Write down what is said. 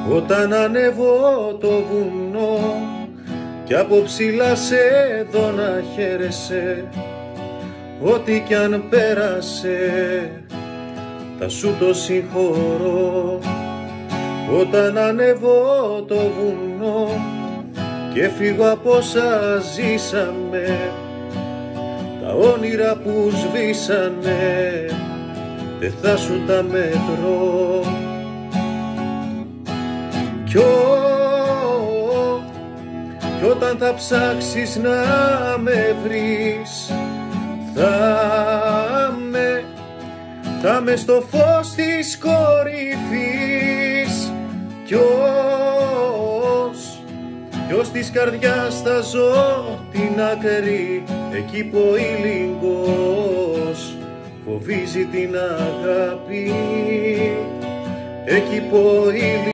Όταν ανέβω το βουνό κι από ψηλά σε δω να χαίρεσαι, ό,τι κι αν πέρασε θα σου το συγχωρώ. Όταν ανέβω το βουνό και φύγω από όσα ζήσαμε, τα όνειρα που σβήσανε δεν θα σου τα μετρώ. Κι όταν θα ψάξεις να με βρεις, θα με στο φως της κορυφής. Κι ως της καρδιάς θα ζω την άκρη, εκεί που ο ήλιγκος φοβίζει την αγάπη, εκεί που ο ήλιγκος